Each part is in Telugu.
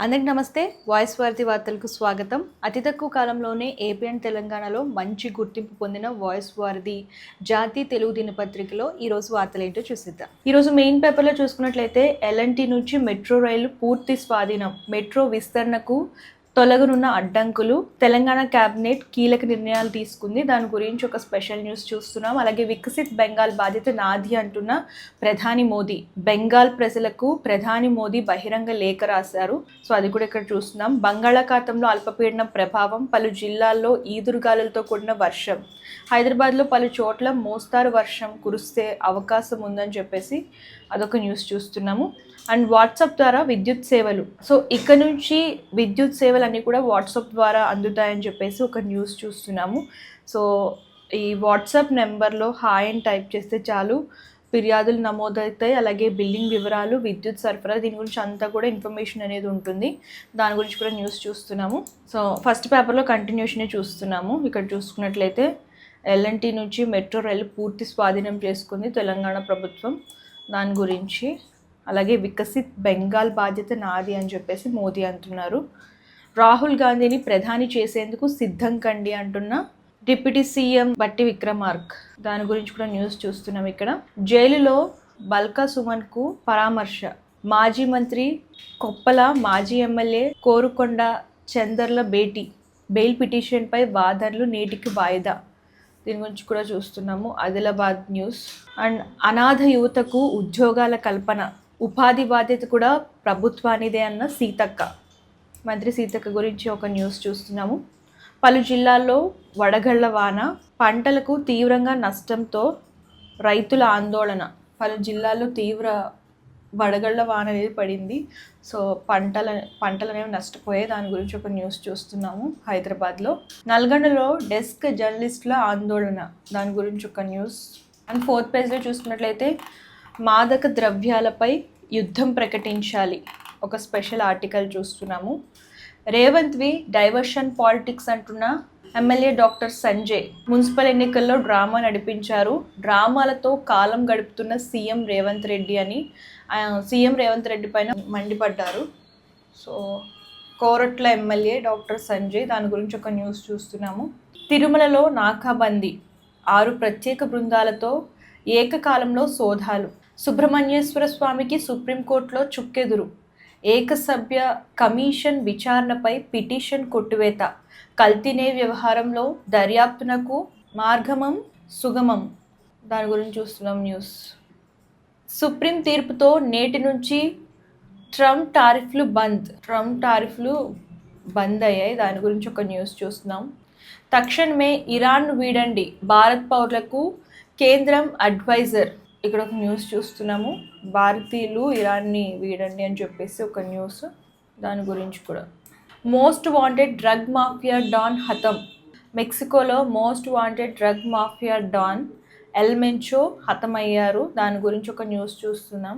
అందరికి నమస్తే. వాయిస్ వార్తి వార్తలకు స్వాగతం. అతి తక్కువ కాలంలోనే ఏపీ అండ్ తెలంగాణలో మంచి గుర్తింపు పొందిన వాయిస్ వార్ది జాతీయ తెలుగు దినపత్రికలో ఈరోజు వార్తలు ఏంటో చూసిద్దాం. ఈరోజు మెయిన్ పేపర్లో చూసుకున్నట్లయితే ఎల్ఎన్టీ నుంచి మెట్రో రైలు పూర్తి స్వాధీనం, మెట్రో విస్తరణకు తొలగనున్న అడ్డంకులు, తెలంగాణ క్యాబినెట్ కీలక నిర్ణయాలు తీసుకుంది. దాని గురించి ఒక స్పెషల్ న్యూస్ చూస్తున్నాం. అలాగే వికసిత్ బెంగాల్ బాధ్యత నాది అంటున్న ప్రధాని మోదీ, బెంగాల్ ప్రజలకు ప్రధాని మోదీ బహిరంగ లేఖ రాశారు. సో అది కూడా ఇక్కడ చూస్తున్నాం. బంగాళాఖాతంలో అల్పపీడనం ప్రభావం, పలు జిల్లాల్లో ఈదురుగాలులతో కూడిన వర్షం, హైదరాబాద్లో పలు చోట్ల మోస్తారు వర్షం కురిస్తే అవకాశం ఉందని చెప్పేసి అదొక న్యూస్ చూస్తున్నాము. అండ్ వాట్సాప్ ద్వారా విద్యుత్ సేవలు, సో ఇక్కడ నుంచి విద్యుత్ సేవలు అన్నీ కూడా వాట్సాప్ ద్వారా అందుతాయని చెప్పేసి ఒక న్యూస్ చూస్తున్నాము. సో ఈ వాట్సాప్ నెంబర్లో హాయ్ అని టైప్ చేస్తే చాలు ఫిర్యాదులు నమోదవుతాయి. అలాగే బిల్లింగ్ వివరాలు, విద్యుత్ సరఫరా, దీని గురించి అంతా కూడా ఇన్ఫర్మేషన్ అనేది ఉంటుంది. దాని గురించి కూడా న్యూస్ చూస్తున్నాము. సో ఫస్ట్ పేపర్లో కంటిన్యూషనే చూస్తున్నాము. ఇక్కడ చూసుకున్నట్లయితే ఎల్ఎన్టీ నుంచి మెట్రో రైలు పూర్తి స్వాధీనం చేసుకుంది తెలంగాణ ప్రభుత్వం, దాని గురించి. అలాగే వికసిత్ బెంగాల్ బాధ్యత నాది అని చెప్పేసి మోదీ అంటున్నారు. రాహుల్ గాంధీని ప్రధాని చేసేందుకు సిద్ధం కండి అంటున్న డిప్యూటీ సీఎం బట్టి విక్రమార్క, దాని గురించి కూడా న్యూస్ చూస్తున్నాం. ఇక్కడ జైలులో బల్కా సుమన్కు పరామర్శ, మాజీ మంత్రి కొప్పల, మాజీ ఎమ్మెల్యే కోరుకొండ చందర్ల బెయిల్ పిటిషన్పై వాదనలు నేటికి వాయిదా, దీని గురించి కూడా చూస్తున్నాము. ఆదిలాబాద్ న్యూస్. అండ్ అనాథ యువతకు ఉద్యోగాల కల్పన, ఉపాధి బాధ్యత కూడా ప్రభుత్వానిదే అన్న సీతక్క, మంత్రి సీతక్క గురించి ఒక న్యూస్ చూస్తున్నాము. పలు జిల్లాల్లో వడగళ్ల వాన, పంటలకు తీవ్రంగా నష్టంతో రైతుల ఆందోళన, పలు జిల్లాల్లో తీవ్ర వడగళ్ల వాన అనేది పడింది. సో పంటలు అనేవి నష్టపోయాయి. దాని గురించి ఒక న్యూస్ చూస్తున్నాము. హైదరాబాద్లో నల్గొండలో డెస్క్ జర్నలిస్టుల ఆందోళన, దాని గురించి ఒక న్యూస్. అండ్ ఫోర్త్ పేజ్లో చూసుకున్నట్లయితే మాదక ద్రవ్యాలపై యుద్ధం ప్రకటించాలి, ఒక స్పెషల్ ఆర్టికల్ చూస్తున్నాము. రేవంత్వి డైవర్షన్ పాలిటిక్స్ అంటున్న ఎమ్మెల్యే డాక్టర్ సంజయ్, మున్సిపల్ ఎన్నికల్లో డ్రామా నడిపించారు, డ్రామాలతో కాలం గడుపుతున్న సీఎం రేవంత్ రెడ్డి అని సీఎం రేవంత్ రెడ్డి పైన మండిపడ్డారు. So Koratla MLA doctor Sanjay, దాని గురించి ఒక న్యూస్ చూస్తున్నాము. తిరుమలలో నాకాబందీ, 6 ప్రత్యేక బృందాలతో ఏకకాలంలో సోదాలు, సుబ్రహ్మణ్యేశ్వర స్వామికి సుప్రీంకోర్టులో చుక్కెదురు, ఏకసభ్య కమిషన్ విచారణపై పిటిషన్ కొట్టివేత, కల్తీనే వ్యవహారంలో దర్యాప్తునకు మార్గమం సుగమం, దాని గురించి చూస్తున్నాం న్యూస్. సుప్రీం తీర్పుతో నేటి నుంచి ట్రంప్ టారిఫ్లు బంద్ అయ్యాయి, దాని గురించి ఒక న్యూస్ చూస్తున్నాం. తక్షణమే ఇరాన్ వీడండి, భారత్ పౌరులకు కేంద్రం అడ్వైజర్, ఇక్కడ ఒక న్యూస్ చూస్తున్నాము. భారతీయులు ఇరాన్ని వీడండి అని చెప్పేసి ఒక న్యూస్, దాని గురించి కూడా. Most wanted drug mafia don హతం, మెక్సికోలో most wanted drug mafia don El Mencho హతమయ్యారు, దాని గురించి ఒక న్యూస్ చూస్తున్నాం.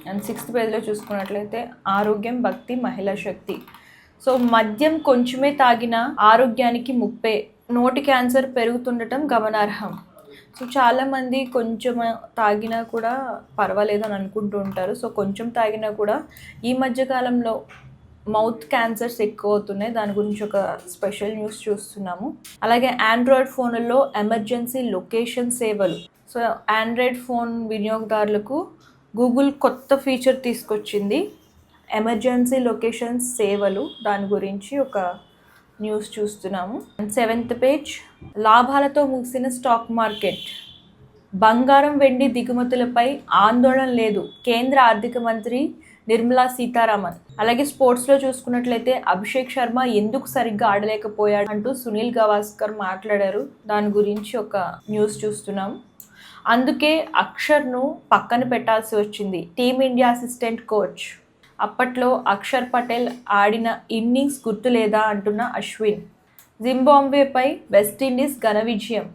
అండ్ 6th పేజ్లో చూసుకున్నట్లయితే ఆరోగ్యం, భక్తి, మహిళా శక్తి. సో మద్యం కొంచెమే తాగినా ఆరోగ్యానికి ముప్పే, నోటి క్యాన్సర్ పెరుగుతుండటం గమనార్హం. సో చాలామంది కొంచెం తాగినా కూడా పర్వాలేదు అని అనుకుంటూ ఉంటారు. సో కొంచెం తాగినా కూడా ఈ మధ్యకాలంలో మౌత్ క్యాన్సర్స్ ఎక్కువ అవుతున్నాయి, దాని గురించి ఒక స్పెషల్ న్యూస్ చూస్తున్నాము. అలాగే ఆండ్రాయిడ్ ఫోన్లలో ఎమర్జెన్సీ లొకేషన్ సేవలు, సో ఆండ్రాయిడ్ ఫోన్ వినియోగదారులకు గూగుల్ కొత్త ఫీచర్ తీసుకొచ్చింది, ఎమర్జెన్సీ లొకేషన్ సేవలు, దాని గురించి ఒక న్యూస్ చూస్తున్నాము. 7th page. లాభాలతో ముగిసిన స్టాక్ మార్కెట్, బంగారం, వెండి దిగుమతులపై ఆందోళన లేదు, కేంద్ర ఆర్థిక మంత్రి నిర్మలా సీతారామన్. అలాగే స్పోర్ట్స్లో చూసుకున్నట్లయితే అభిషేక్ శర్మ ఎందుకు సరిగ్గా ఆడలేకపోయాడు అంటూ సునీల్ గవాస్కర్ మాట్లాడారు, దాని గురించి ఒక న్యూస్ చూస్తున్నాం. అందుకే అక్షర్ను పక్కన పెట్టాల్సి వచ్చింది, టీమిండియా అసిస్టెంట్ కోచ్, అప్పట్లో అక్షర్ పటేల్ ఆడిన ఇన్నింగ్స్ గుర్తులేదా అంటున్న అశ్విన్. జింబాబ్వేపై వెస్టిండీస్ ఘన విజయం.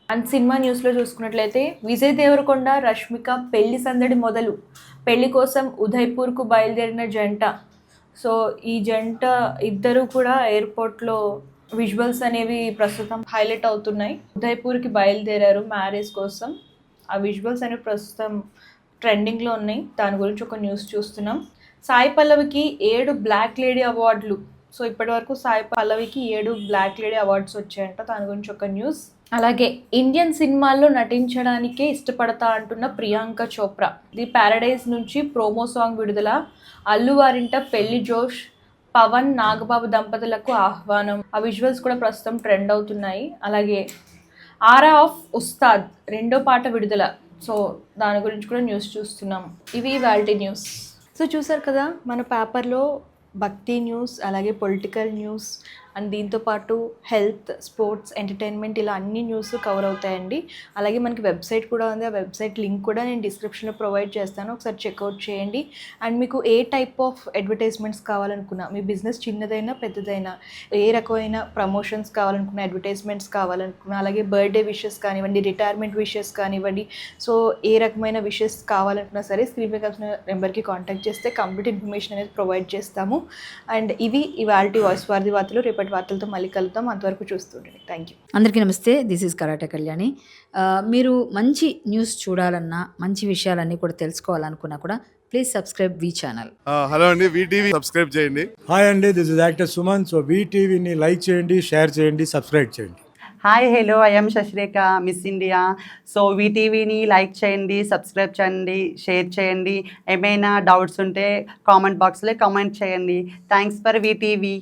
అండ్ సినిమా న్యూస్లో చూసుకున్నట్లయితే విజయ్ దేవరకొండ, రష్మిక పెళ్లి సందడి మొదలు, పెళ్లి కోసం ఉదయ్పూర్కు బయలుదేరిన జంట. సో ఈ జంట ఇద్దరు కూడా ఎయిర్పోర్ట్లో విజువల్స్ అనేవి ప్రస్తుతం హైలైట్ అవుతున్నాయి. ఉదయ్పూర్కి బయలుదేరారు మ్యారేజ్ కోసం, ఆ విజువల్స్ అనేవి ప్రస్తుతం ట్రెండింగ్లో ఉన్నాయి, దాని గురించి ఒక న్యూస్ చూస్తున్నాం. సాయి పల్లవికి 7 బ్లాక్ లేడీ అవార్డులు. సో ఇప్పటి వరకు సాయి పల్లవికి 7 బ్లాక్ లేడీ అవార్డ్స్ వచ్చాయంట. దాని గురించి ఒక న్యూస్. అలాగే ఇండియన్ సినిమాల్లో నటించడానికే ఇష్టపడతా అంటున్న ప్రియాంక చోప్రా. ది ప్యారడైజ్ నుంచి ప్రోమో సాంగ్ విడుదల. అల్లు వారింట పెళ్లి జోష్. పవన్ నాగబాబు దంపతులకు ఆహ్వానం. ఆ విజువల్స్ కూడా ప్రస్తుతం ట్రెండ్ అవుతున్నాయి. అలాగే ఆరా ఆఫ్ ఉస్తాద్ 2వ పాట విడుదల. సో దాని గురించి కూడా న్యూస్ చూస్తున్నాం. ఇవి ఇవాల్టి న్యూస్. సో చూసారు కదా, మన పేపర్లో భక్తి న్యూస్, అలాగే పొలిటికల్ న్యూస్ అండ్ దీంతోపాటు హెల్త్, స్పోర్ట్స్, ఎంటర్టైన్మెంట్ ఇలా అన్ని న్యూస్ కవర్ అవుతాయండి. అలాగే మనకి వెబ్సైట్ కూడా ఉంది. ఆ వెబ్సైట్ లింక్ కూడా నేను డిస్క్రిప్షన్లో ప్రొవైడ్ చేస్తాను, ఒకసారి చెక్అవుట్ చేయండి. అండ్ మీకు ఏ టైప్ ఆఫ్ అడ్వర్టైజ్మెంట్స్ కావాలనుకున్నా, మీ బిజినెస్ చిన్నదైనా పెద్దదైనా, ఏ రకమైన ప్రమోషన్స్ కావాలనుకున్నా, అడ్వర్టైజ్మెంట్స్ కావాలనుకున్నా, అలాగే బర్త్డే విషెస్ కానివ్వండి, రిటైర్మెంట్ విషెస్ కానివ్వండి, సో ఏ రకమైన విషెస్ కావాలనుకున్నా సరే స్క్రీన్ పై కలిసిన నెంబర్కి కాంటాక్ట్ చేస్తే కంప్లీట్ ఇన్ఫర్మేషన్ అనేది ప్రొవైడ్ చేస్తాము. అండ్ ఇవి ఇవాల్టి వాయిస్ వార్ది వార్తలు. రేపటి వార్తలతో మళ్ళీ కలుద్దాం. అంతవరకు చూస్తుండండి. Thank you. అందరికీ నమస్తే. This is karate Kalyani. మీరు మంచి న్యూస్ చూడాలన్నా, మంచి విషయాలన్నీ కూడా తెలుసుకోవాలనుకున్నా కూడా ప్లీజ్ సబ్స్క్రైబ్ వి ఛానల్. హలో అండి, వీటీవీ సబ్స్క్రైబ్ చేయండి. హాయ్ అండి, this is actor Suman. So వీటీవీని లైక్ చేయండి, షేర్ చేయండి, సబ్స్క్రైబ్ చేయండి. Hi hello, I'm Sasirekha, Miss India. So వీటీవీని లైక్ చేయండి, సబ్స్క్రైబ్ చేయండి, షేర్ చేయండి. ఏమైనా డౌట్స్ ఉంటే కామెంట్ బాక్స్లో కామెంట్ చేయండి. Thanks for VTV.